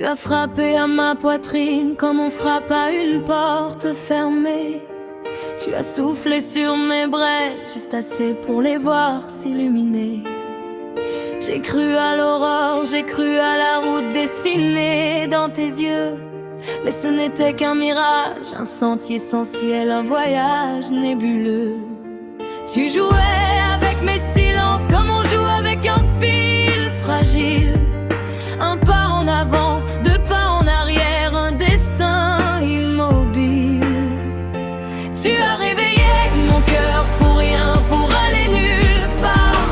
Tu as frappé à ma poitrine comme on frappe à une porte fermée. Tu as soufflé sur mes braies, juste assez pour les voir s'illuminer. J'ai cru à l'aurore, j'ai cru à la route dessinée dans tes yeux. Mais ce n'était qu'un mirage, un sentier sans ciel, un voyage nébuleux. Tu jouais avec mes silences comme on joue avec un fil fragile. Un pas en avant, deux pas en arrière, un destin immobile. Tu as réveillé mon cœur pour rien, pour aller nulle part,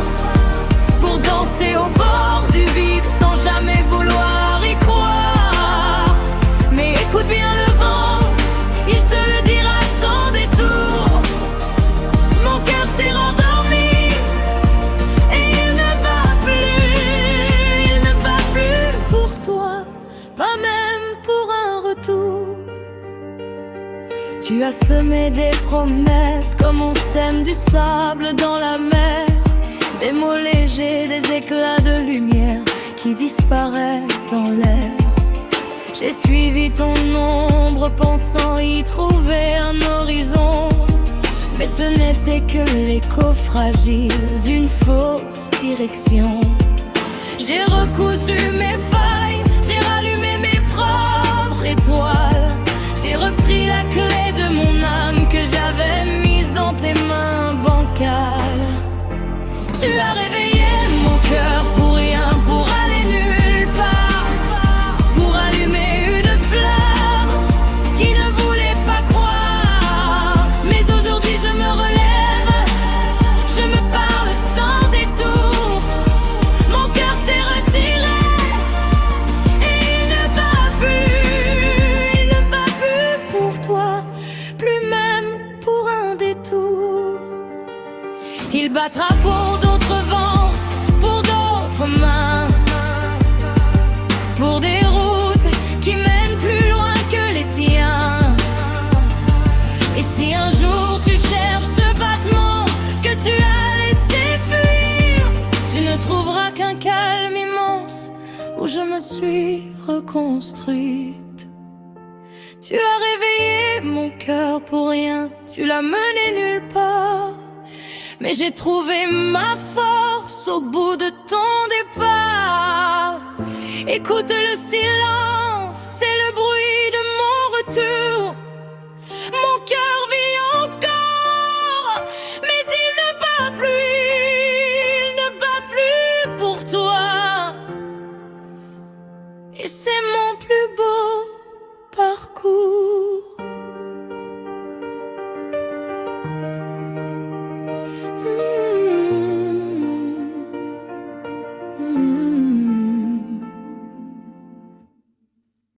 pour danser au bord du vide sans jamais vouloir y croire. Mais écoute bien le vent, il te le dira sans détour. Mon cœur s'est rendormi et il ne bat plus pour toi, pas même pour un retour. Tu as semé des promesses comme on sème du sable dans la mer. Des mots légers, des éclats de lumière qui disparaissent dans l'air. J'ai suivi ton ombre pensant y trouver un horizon. Mais ce n'était que l'écho fragile d'une fausse direction. J'ai recousu mes failles, j'ai rallumé mes propres étoiles. J'ai repris la clé de mon âme que j'avais mise dans tes mains bancales. Tu as réveillé mon cœur pour rien, pour aller nulle part, pour allumer une flamme qui ne voulait pas croire. Mais aujourd'hui je me relève, je me parle sans détour. Mon cœur s'est retiré et il ne bat plus pour toi, plus même pour un détour. Il battra pour d'autres vents, pour d'autres mains, pour des routes qui mènent plus loin que les tiens. Et si un jour tu cherches ce battement que tu as laissé fuir, tu ne trouveras qu'un calme immense où je me suis reconstruite. Tu as réveillé mon cœur pour rien, tu l'as mené nulle part. Mais j'ai trouvé ma force au bout de ton départ. Écoute le silence, c'est le bruit de mon retour. Mon cœur vit encore, mais il ne bat plus pour toi. Et c'est mon